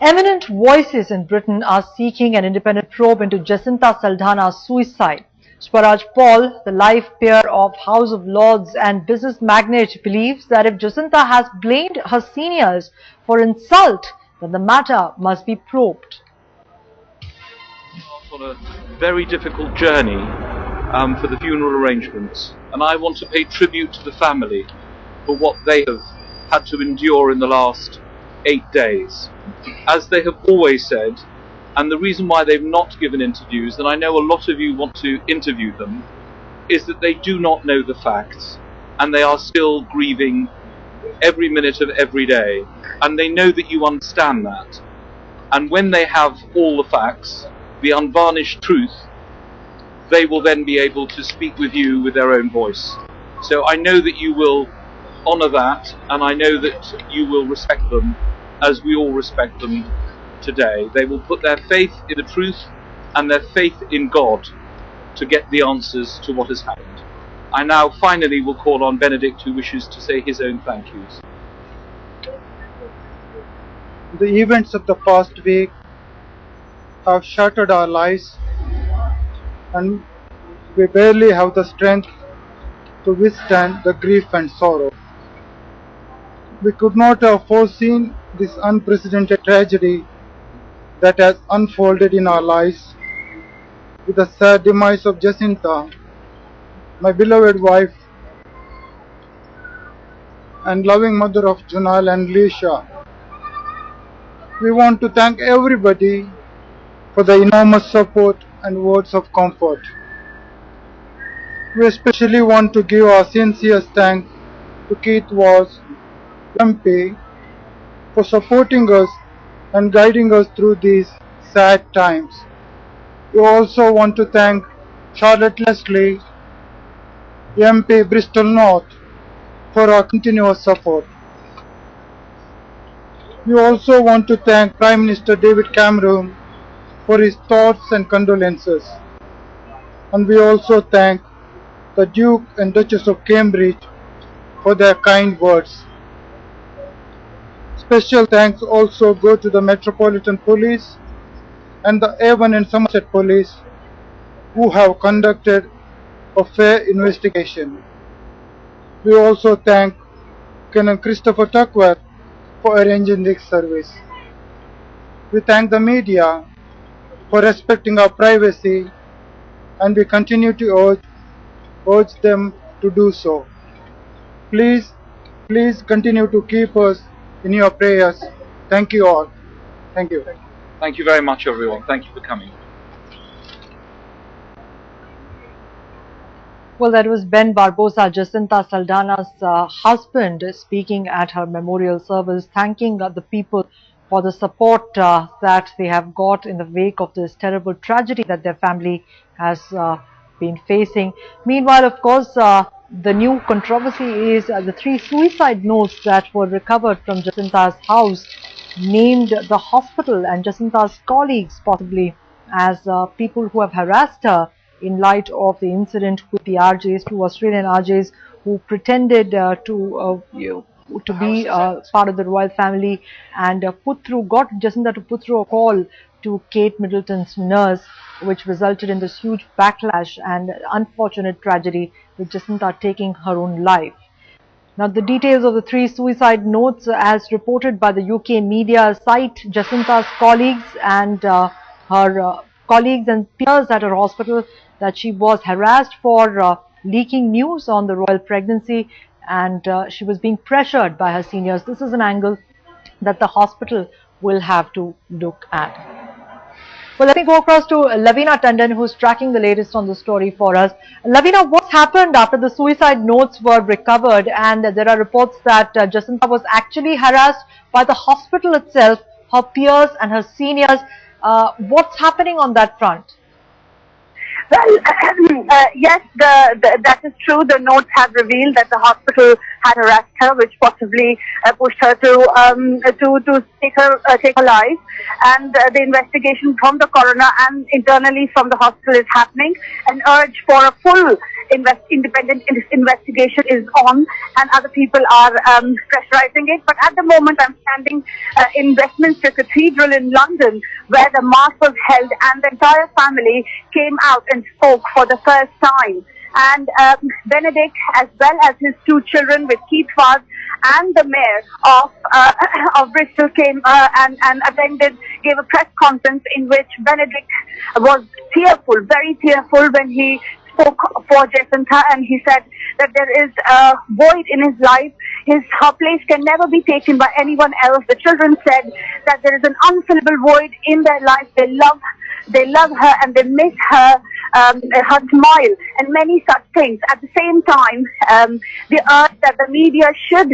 Eminent voices in Britain are seeking an independent probe into Jacintha Saldanhas' suicide. Swaraj Paul, the life peer of House of Lords and business magnate, believes that if Jacintha has blamed her seniors for insult, then the matter must be probed. On a very difficult journey for the funeral arrangements, and I want to pay tribute to the family for what they have had to endure in the last 8 days. As they have always said, and the reason why they've not given interviews, and I know a lot of you want to interview them, is that they do not know the facts, and they are still grieving every minute of every day, and they know that you understand that. And when they have all the facts, the unvarnished truth, they will then be able to speak with you with their own voice. So I know that you will honour that, and I know that you will respect them as we all respect them today. They will put their faith in the truth and their faith in God to get the answers to what has happened. I now finally will call on Benedict, who wishes to say his own thank yous. The events of the past week have shattered our lives, and we barely have the strength to withstand the grief and sorrow. We could not have foreseen this unprecedented tragedy that has unfolded in our lives with the sad demise of Jacintha, my beloved wife and loving mother of Junal and Lisha. We want to thank everybody for the enormous support and words of comfort. We especially want to give our sincerest thanks to Keith Walsh, MP, for supporting us and guiding us through these sad times. We also want to thank Charlotte Leslie, MP Bristol North, for our continuous support. We also want to thank Prime Minister David Cameron for his thoughts and condolences. And we also thank the Duke and Duchess of Cambridge for their kind words. Special thanks also go to the Metropolitan Police and the Avon and Somerset Police, who have conducted a fair investigation. We also thank Canon Christopher Tuckworth for arranging this service. We thank the media for respecting our privacy, and we continue to urge them to do so. Please continue to keep us in your prayers. Thank you all. Thank you. Thank you very much, everyone. Thank you for coming. Well, that was Ben Barbosa, Jacintha Saldanhas' husband, speaking at her memorial service, thanking the people for the support that they have got in the wake of this terrible tragedy that their family has been facing. Meanwhile, of course, the new controversy is the 3 suicide notes that were recovered from Jacintha's house, named the hospital and Jacintha's colleagues possibly as people who have harassed her in light of the incident with the RJs, 2 Australian RJs who pretended to be part of the royal family and got Jacintha to put through a call to Kate Middleton's nurse, which resulted in this huge backlash and unfortunate tragedy with Jacintha taking her own life. Now, the details of the 3 suicide notes, as reported by the UK media, cite Jacintha's colleagues and her colleagues and peers at her hospital that she was harassed for leaking news on the royal pregnancy, and she was being pressured by her seniors. This is an angle that the hospital will have to look at. Well, let me go across to Lavina Tandon, who's tracking the latest on the story for us. Lavina, what's happened after the suicide notes were recovered and there are reports that Jacintha was actually harassed by the hospital itself, her peers and her seniors? What's happening on that front? Well, yes, that is true. The notes have revealed that the hospital had harassed her, which possibly pushed her to take her life. And the investigation from the coroner and internally from the hospital is happening. An urge for a full independent investigation is on, and other people are pressurizing it. But at the moment, I'm standing in Westminster Cathedral in London, where the mass was held, and the entire family came out and spoke for the first time. And Benedict, as well as his two children with Keith Vaz, and the mayor of Bristol came and attended, gave a press conference in which Benedict was tearful, very tearful, when he spoke for Jacintha, and he said that there is a void in his life. Her place can never be taken by anyone else. The children said that there is an unfillable void in their life. They love her and they miss her smile and many such things. At the same time, they urge that the media should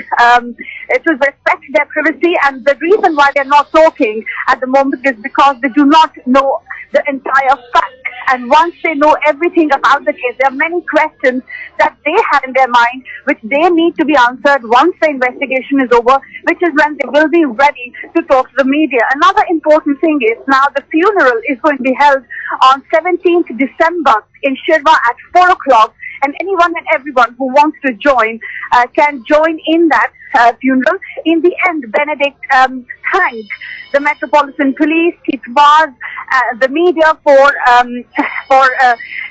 respect their privacy, and the reason why they're not talking at the moment is because they do not know the entire fact. And once they know everything about the case, there are many questions that they have in their mind which they need to be answered once the investigation is over, which is when they will be ready to talk to the media. Another important thing is now the funeral is going to be held on 17th December in Shirva at 4 o'clock, and anyone and everyone who wants to join can join in that funeral. In the end, Benedict thanked the Metropolitan Police, Keith Vaz, the media for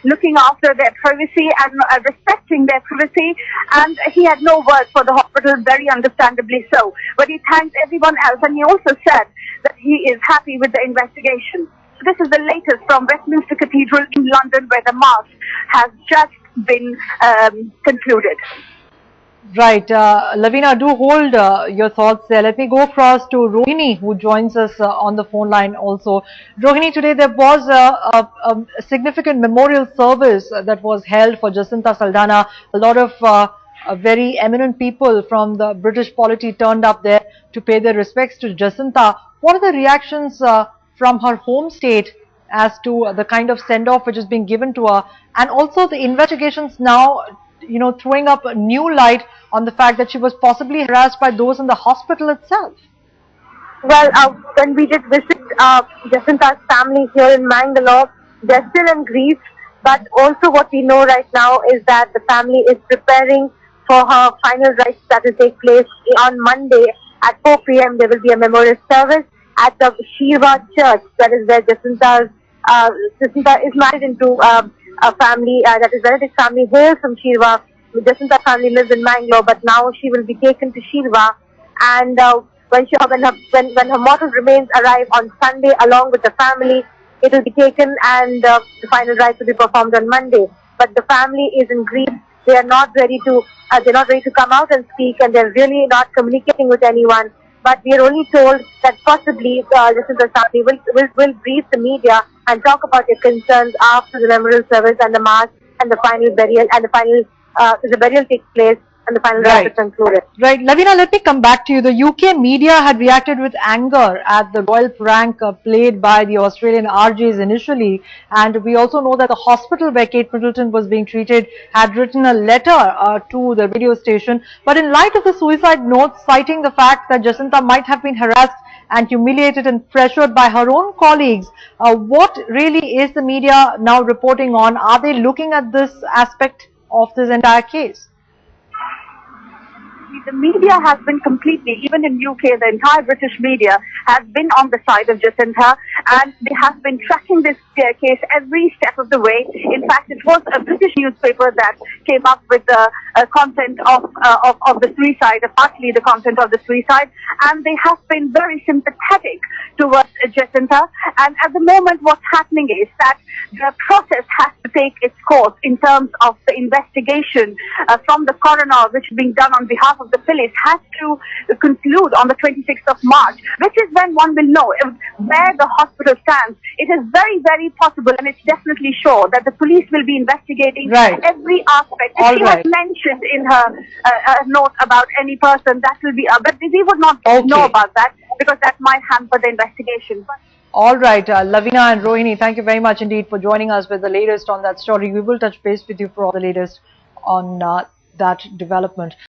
looking after their privacy and respecting their privacy, and he had no words for the hospital, very understandably so. But he thanked everyone else, and he also said that he is happy with the investigation. This is the latest from Westminster Cathedral in London, where the mass has just been concluded. Right. Lavina, do hold your thoughts there. Let me go across to Rohini, who joins us on the phone line also. Rohini, today there was a significant memorial service that was held for Jacintha Saldanhas. A lot of very eminent people from the British polity turned up there to pay their respects to Jacintha. What are the reactions from her home state as to the kind of send-off which is being given to her, and also the investigations now, you know, throwing up a new light on the fact that she was possibly harassed by those in the hospital itself? Well, when we did visit Jacintha's family here in Mangalore, they're still in grief, but also what we know right now is that the family is preparing for her final rites that will take place on Monday at 4 p.m. There will be a memorial service at the Shirva church, that is where Jacintha is married into a family, that is Benedict's family hails from Shirva. Jacintha's family lives in Mangalore, but now she will be taken to Shirva, and when her mortal remains arrive on Sunday along with the family, it will be taken, and the final rites will be performed on Monday. But the family is in grief. They are not ready to come out and speak, and they're really not communicating with anyone. But we are only told that possibly Jacintha's family will brief the media and talk about their concerns after the memorial service and the mass and the final burial, and the burial takes place and the final rites is concluded. Right. Lavina, let me come back to you. The UK media had reacted with anger at the royal prank played by the Australian RJs initially, and we also know that the hospital where Kate Middleton was being treated had written a letter to the radio station. But in light of the suicide note citing the fact that Jacintha might have been harassed and humiliated and pressured by her own colleagues, what really is the media now reporting on? Are they looking at this aspect of this entire case? The media has been completely, even in UK, the entire British media has been on the side of Jacintha, and they have been tracking this case every step of the way. In fact, it was a British newspaper that came up with the content of the suicide, partly the content of the suicide, and they have been very sympathetic towards Jacintha. And at the moment, what's happening is that the process has to take its course in terms of the investigation from the coroner, which is being done on behalf of the police, has to conclude on the 26th of March, which is when one will know where the hospital stands. It is very, very possible, and it's definitely sure, that the police will be investigating every aspect. If she has mentioned in her note about any person, that will be, but we would not know about that, because that might hamper the investigation. All right, Lavina and Rohini, thank you very much indeed for joining us with the latest on that story. We will touch base with you for all the latest on that development.